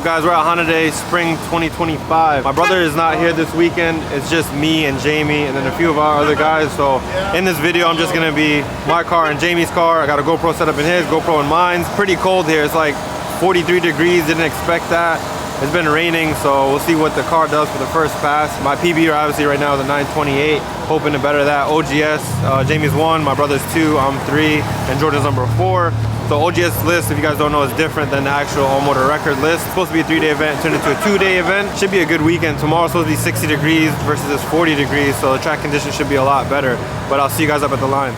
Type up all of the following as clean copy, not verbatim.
guys? We're at Honda Day Spring 2025. My brother is not here this weekend. It's just me and Jamie and then a few of our other guys. So in this video, I'm just gonna be my car and Jamie's car. I got a GoPro set up in his, GoPro in mine. It's pretty cold here. It's like 43 degrees, didn't expect that. It's been raining, so we'll see what the car does for the first pass. My PB obviously right now is a 928, hoping to better that. OGS, Jamie's 1, my brother's 2, I'm 3, and Jordan's number 4. So OGS list, if you guys don't know, is different than the actual all-motor record list. It's supposed to be a 3-day event, turned into a 2-day event. Should be a good weekend. Tomorrow's supposed to be 60 degrees versus this 40 degrees, so the track conditions should be a lot better. But I'll see you guys up at the line.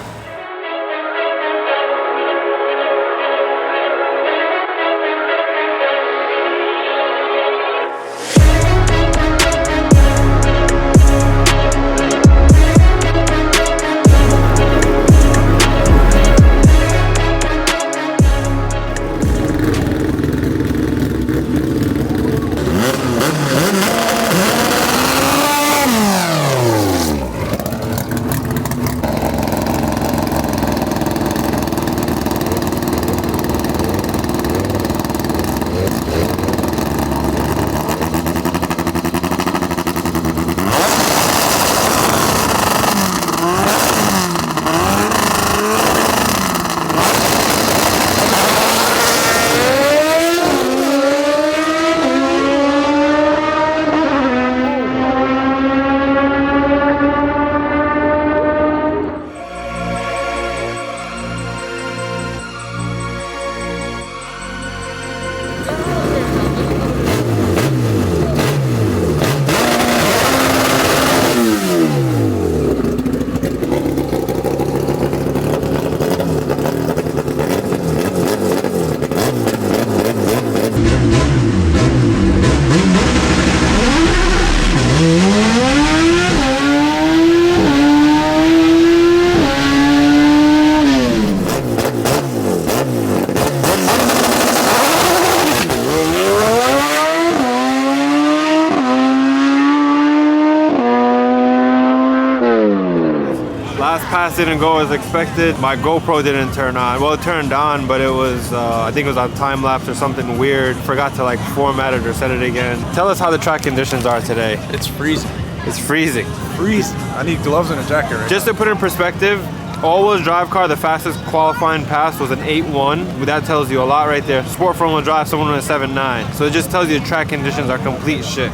Last pass didn't go as expected. My GoPro didn't turn on. Well, it turned on, but it was, I think it was on time lapse or something weird. Forgot to like format it or set it again. Tell us how the track conditions are today. It's freezing. It's freezing. Freezing. I need gloves and a jacket right Just to put in perspective, all-wheel drive car, the fastest qualifying pass was an 8.1. That tells you a lot right there. Sport front-wheel drive, someone with a 7.9. So it just tells you the track conditions are complete shit.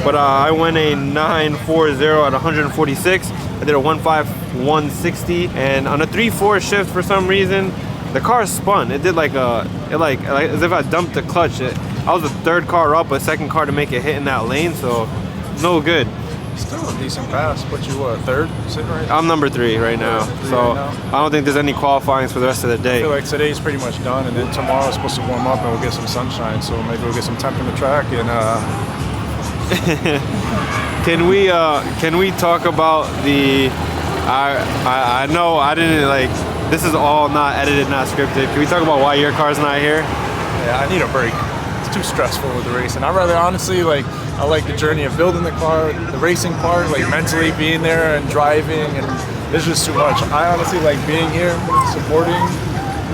But I went a 940 at 146. I did a 1.5 160, and on a 3/4 shift for some reason, the car spun. It did like as if I dumped the clutch. I was the third car up, but second car to make it hit in that lane, so no good. Still a decent pass. But you what, third sitting right now? I'm number 3 right now, so I don't think there's any qualifying for the rest of the day. I feel like today's pretty much done, and then tomorrow's supposed to warm up and we'll get some sunshine, so maybe we'll get some temp in the track and Can we talk about the I know I didn't like, this is all not edited, not scripted. Can we talk about why your car's not here? Yeah, I need a break. It's too stressful with the racing. I'd rather honestly, I like the journey of building the car, the racing part, like mentally being there and driving, and it's just too much. I honestly like being here, supporting,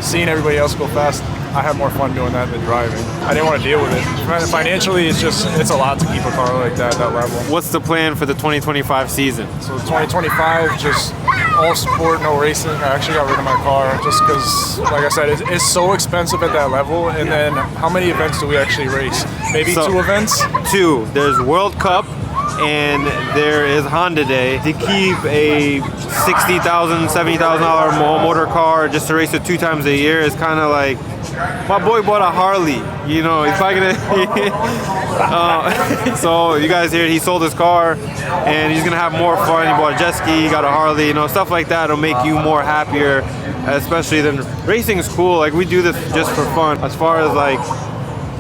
seeing everybody else go fast. I have more fun doing that than driving. I didn't want to deal with it. Financially, it's a lot to keep a car like that level. What's the plan for the 2025 season? So 2025, just all sport, no racing. I actually got rid of my car just because, like I said, it's so expensive at that level. And then how many events do we actually race? Maybe 2 events? 2. There's World Cup and there is Honda Day. To keep a $60,000, $70,000 motor car just to race it 2 times a year is kind of like, my boy bought a Harley, you know, he's probably gonna so you guys hear, he sold his car and he's gonna have more fun. He bought a jet ski, he got a Harley, you know, stuff like that will make you more happier, especially than racing is cool. Like, we do this just for fun. As far as like,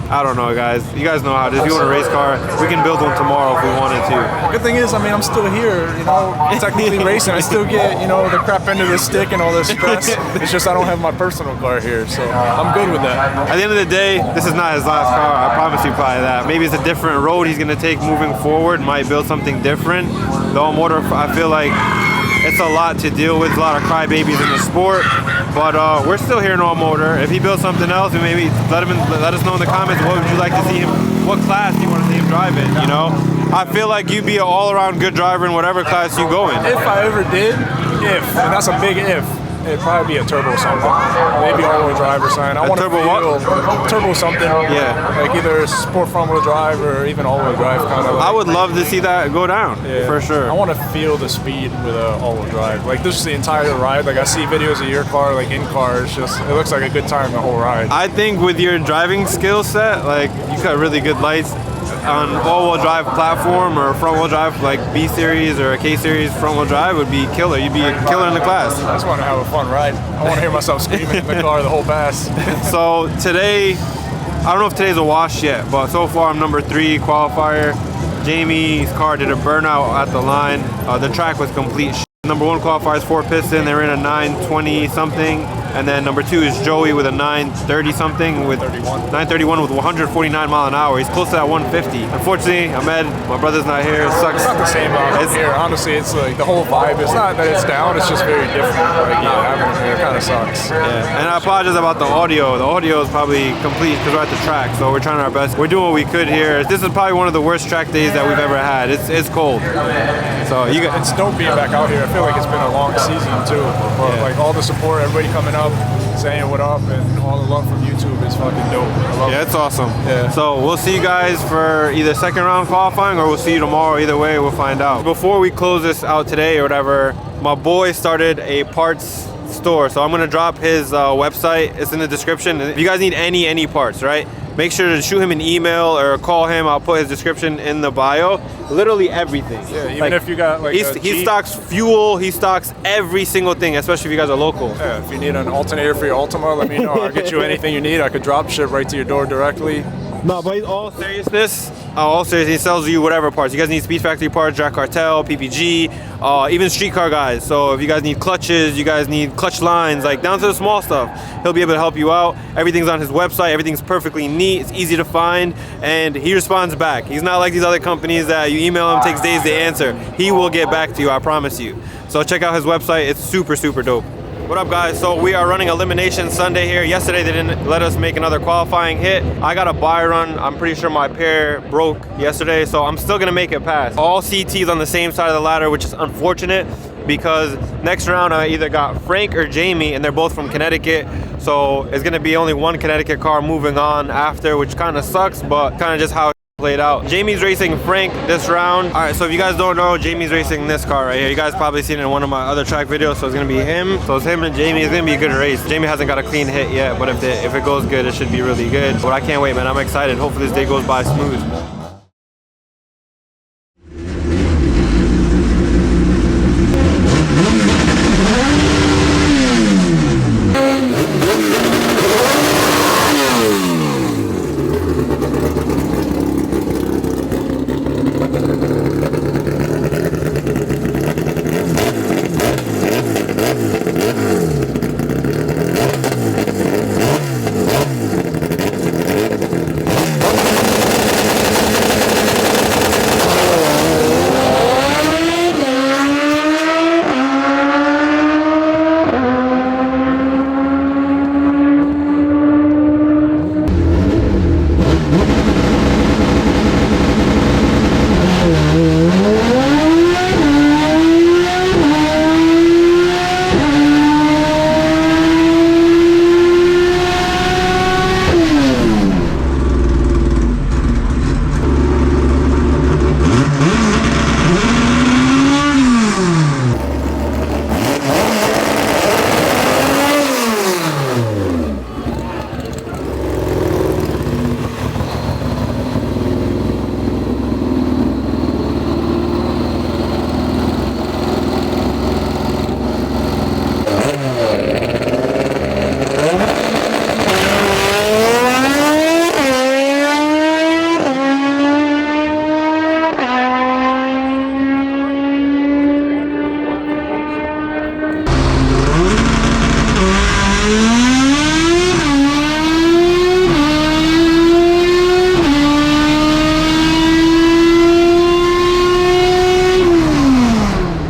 I don't know, guys. You guys know how it is. If you want a race car, we can build one tomorrow if we wanted to. Good thing is, I mean, I'm still here, you know, technically racing. I still get, you know, the crap end of the stick and all this stress. It's just I don't have my personal car here, so I'm good with that. At the end of the day, this is not his last car. I promise you probably that. Maybe it's a different road he's going to take moving forward. Might build something different. The all motor, I feel like it's a lot to deal with. A lot of crybabies in the sport. But we're still here in All Motor. If he builds something else, and maybe let us know in the comments what would you like to see him, what class do you want to see him drive in, you know? I feel like you'd be an all-around good driver in whatever class you go in. If I ever did, and that's a big if, it'd probably be a turbo something. Maybe all-wheel drive or something. I want to turbo what? Turbo something. Yeah. Like either sport front-wheel drive or even all-wheel drive kind of. Like, I would love to see that go down, for sure. I want to feel the speed with an all-wheel drive. Like this is the entire ride. Like I see videos of your car, like in car. It looks like a good time the whole ride. I think with your driving skill set, like you got really good lights on all-wheel drive platform or front-wheel drive, like B series or a K series front-wheel drive would be killer. You'd be a killer in the class. I just want to have a fun ride. I want to hear myself screaming in the car the whole pass. So today, I don't know if today's a wash yet, but so far I'm number 3 qualifier. Jamie's car did a burnout at the line. The track was complete. Number 1 qualifier is 4-piston. They ran a 920 something. And then number 2 is Joey with a 930 something with 931 with 149 mile an hour. He's close to that 150. Unfortunately, Ahmed, my brother's not here. It sucks. It's not the same out here. Honestly, it's like the whole vibe. It's not that it's down. It's just very different. Like having it here kind of sucks. Yeah. And I apologize about the audio. The audio is probably complete because we're at the track, so we're trying our best. We're doing what we could here. This is probably one of the worst track days that we've ever had. It's cold. So it's dope being back out here. I feel like it's been a long season too. But like all the support, everybody coming up, saying what up, and all the love from YouTube is fucking dope. Yeah, it's awesome. Yeah. So we'll see you guys for either second round qualifying or we'll see you tomorrow. Either way, we'll find out. Before we close this out today or whatever, my boy started a parts store. So I'm gonna drop his website. It's in the description. If you guys need any parts, right? Make sure to shoot him an email or call him. I'll put his description in the bio. Literally everything. Yeah, even if you got like he stocks fuel, he stocks every single thing, especially if you guys are local. Yeah, if you need an alternator for your Ultima, let me know. I'll get you anything you need. I could drop ship right to your door directly. No, but all seriousness, he sells you whatever parts. You guys need Speed Factory parts, Jack Cartel, PPG, even streetcar guys. So if you guys need clutches, you guys need clutch lines, like down to the small stuff, he'll be able to help you out. Everything's on his website. Everything's perfectly neat. It's easy to find, and he responds back. He's not like these other companies that you email him, takes days to answer. He will get back to you, I promise you. So check out his website. It's super dope. What up, guys? So we are running Elimination Sunday here. Yesterday they didn't let us make another qualifying hit. I got a buy run. I'm pretty sure my pair broke yesterday, so I'm still gonna make it past. All CTs on the same side of the ladder, which is unfortunate because next round I either got Frank or Jamie, and they're both from Connecticut. So it's gonna be only one Connecticut car moving on after, which kind of sucks, but kind of just how played out. Jamie's racing Frank this round. All right, so if you guys don't know, Jamie's racing this car right here. You guys probably seen it in one of my other track videos, so it's gonna be him. So it's him and Jamie. It's gonna be a good race. Jamie hasn't got a clean hit yet, but if it goes good, it should be really good. But I can't wait, man. I'm excited. Hopefully this day goes by smooth.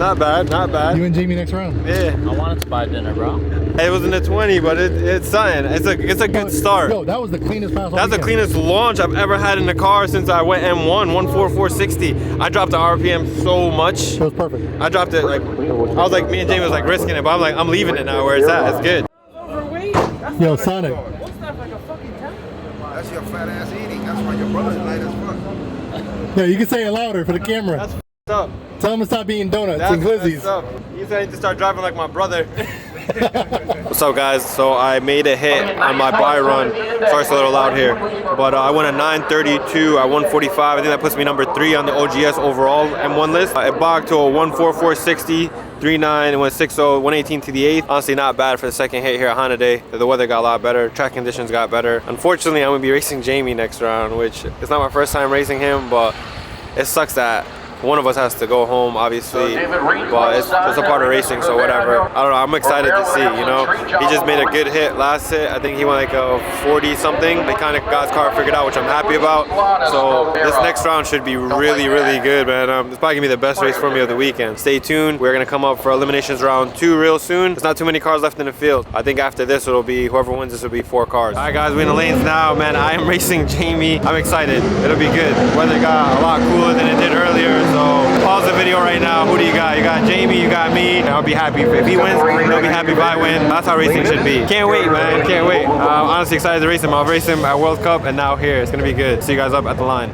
not bad, not bad. You and Jamie next round. Yeah. I wanted to buy dinner, bro. It wasn't a 20, but it's something. It's a good start. Yo, that was the cleanest pass. That's the cleanest launch I've ever had in the car since I went M1, 14460. I dropped the RPM so much. It was perfect. I dropped it like, I was like, me and Jamie was like risking it, but I'm like, I'm leaving it now where it's at. It's good. Yo, Sonic. That's your fat ass eating. That's why your brother's light as fuck. Yeah, you can say it louder for the camera. That's f***ed up. Tell him to stop eating donuts That's and glizzies. up. He said I need to start driving like my brother. What's up, guys? So I made a hit on my buy run. Sorry it's a little loud here. But I went a 932 at 145. I think that puts me number 3 on the OGS overall M1 list. It bogged to a 14460. 3.9 and went 6.0, 118 to the 8th. Honestly, not bad for the second hit here at Honda Day. The weather got a lot better, track conditions got better. Unfortunately, I'm gonna be racing Jamie next round, which it's not my first time racing him, but it sucks that one of us has to go home, obviously, but it's a part of racing, so whatever. I don't know, I'm excited to see, you know. He just made a good hit last hit. I think he went like a 40 something. He kind of got his car figured out, which I'm happy about. So this next round should be really, really good, man. It's probably gonna be the best race for me of the weekend. Stay tuned. We're gonna come up for eliminations round 2 real soon. There's not too many cars left in the field. I think after this, it'll be, whoever wins this will be 4 cars. All right, guys, we're in the lanes now, man. I am racing Jamie. I'm excited. It'll be good. Weather got a lot cooler than it did earlier, so pause the video right now. Who do you got? You got Jamie, you got me. I'll be happy if he wins. He'll be happy if I win. That's how racing should be. Can't wait, man. Can't wait. I'm honestly excited to race him. I'll race him at World Cup and now here. It's gonna be good. See you guys up at the line.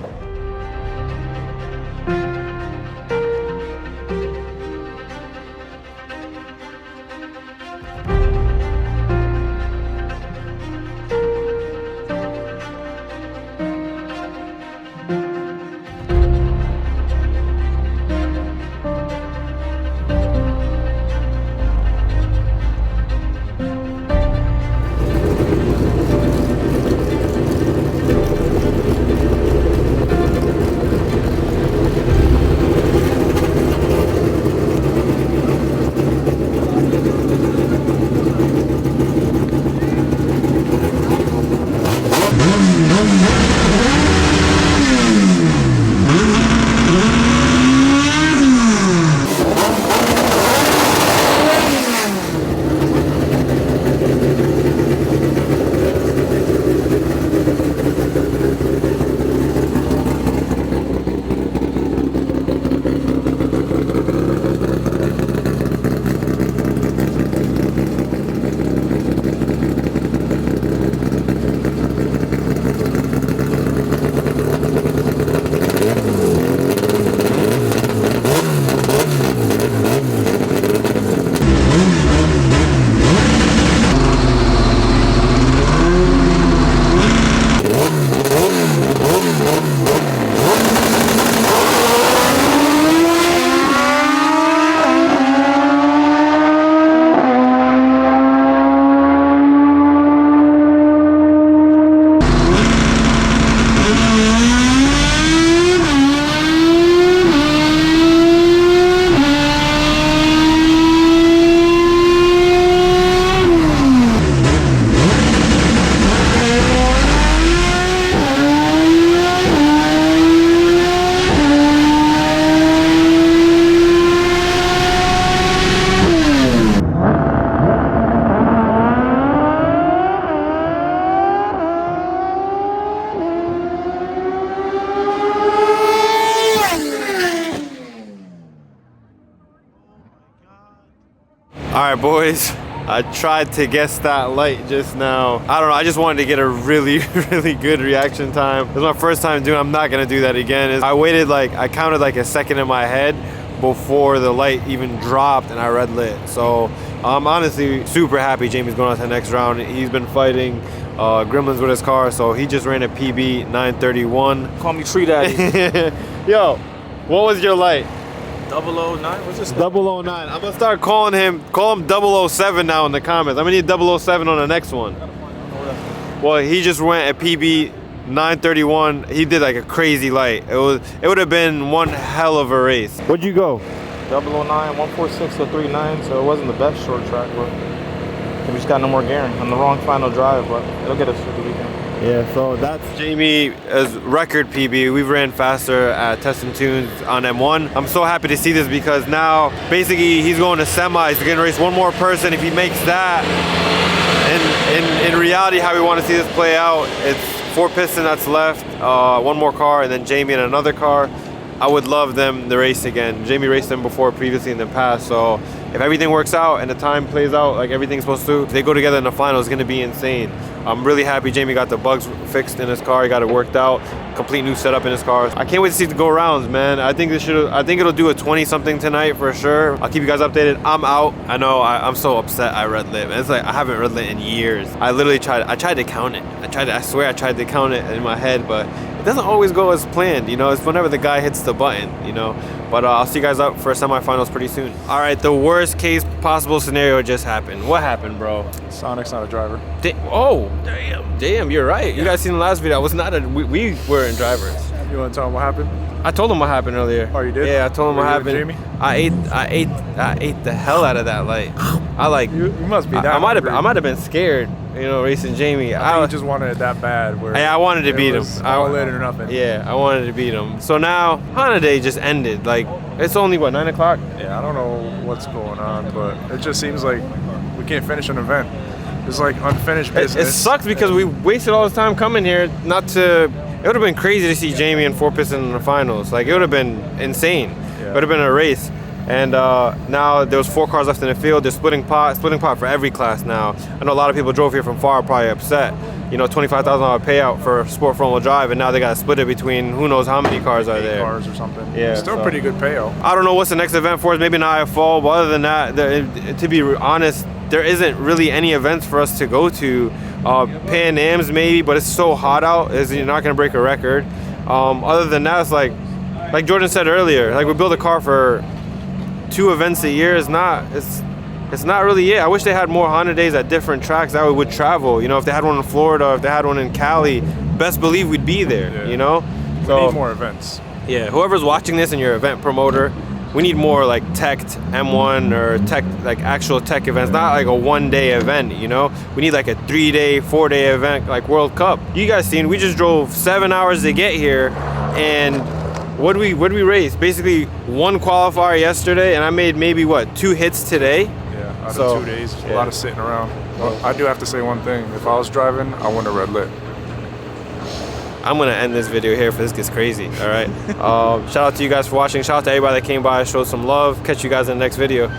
All right, boys. I tried to guess that light just now. I don't know, I just wanted to get a really, really good reaction time. It was my first time doing it. I'm not gonna do that again. I waited I counted like a second in my head before the light even dropped and I red lit. So I'm honestly super happy Jamie's going on to the next round. He's been fighting gremlins with his car, so he just ran a PB 931. Call me Tree Daddy. Yo, what was your light? 009? What's this? 009. I'm gonna start call him 007 now in the comments. I'm gonna need 007 on the next one. Well, he just went a PB 931. He did like a crazy light. It would have been one hell of a race. What'd you go? 009, 146 to 39, so it wasn't the best short track, but we just got no more gearing. On the wrong final drive, but it'll get us through the weekend. Yeah, so that's Jamie's record PB. We've ran faster at Test and Tunes on M1. I'm so happy to see this because now basically he's going to semis. He's going to race one more person. If he makes that, in reality, how we want to see this play out, it's 4 piston that's left, one more car, and then Jamie in another car. I would love them to race again. Jamie raced them before previously in the past, so if everything works out and the time plays out like everything's supposed to, if they go together in the final, it's going to be insane. I'm really happy Jamie got the bugs fixed in his car. He got it worked out, complete new setup in his car. I can't wait to see the go rounds, man. I think it'll do a 20 something tonight for sure. I'll keep you guys updated. I'm out. I know I'm so upset I red lit. It's like I haven't red lit in years. I tried to count it. I swear I tried to count it in my head, but it doesn't always go as planned, you know. It's whenever the guy hits the button, you know. But I'll see you guys up for semifinals pretty soon. All right, the worst case possible scenario just happened. What happened, bro? Sonic's not a driver. Damn, you're right. You guys seen the last video. I was not we weren't drivers. You want to tell him what happened? I told him what happened earlier. Oh, you did? Yeah, I told him what happened. Jamie? I ate the hell out of that light. You must be down. I might have been scared, you know, racing Jamie. I think you just wanted it that bad. I wanted to beat him. All in or nothing. Yeah, I wanted to beat him. So now Honda Day just ended. Like it's only what, 9 o'clock? Yeah, I don't know what's going on, but it just seems like we can't finish an event. It's like unfinished business. It sucks because we wasted all this time coming here not to. It would have been crazy to see Jamie and 4 piston in the finals. Like it would have been insane. Yeah. It would have been a race. And now there was 4 cars left in the field. They're splitting pot for every class now. I know a lot of people drove here from far, probably upset. You know, $25,000 payout for sport front wheel drive, and now they got to split it between who knows how many cars are 8 there. cars or something. Yeah, still pretty good payout. I don't know what's the next event for us. Maybe an IFO, but other than that, to be honest, there isn't really any events for us to go to. Pan Ams maybe, but it's so hot out, you're not gonna break a record. Other than that, it's like Jordan said earlier, like we build a car for 2 events a year. It's not really it. I wish they had more Honda days at different tracks that we would travel. You know, if they had one in Florida, if they had one in Cali, best believe we'd be there. Yeah. You know, We need more events. Yeah, whoever's watching this and you're an event promoter, we need more like tech M1 or tech, like actual tech events, not like a 1-day event, you know? We need like a 3-day, 4-day event like World Cup. You guys seen, we just drove 7 hours to get here, and what we race? Basically 1 qualifier yesterday, and I made maybe what, 2 hits today? Yeah, out of 2 days, a lot of sitting around. Well, I do have to say one thing. If I was driving, I wouldn't have red lit. I'm gonna end this video here if this gets crazy, all right? Shout out to you guys for watching. Shout out to everybody that came by and showed some love. Catch you guys in the next video.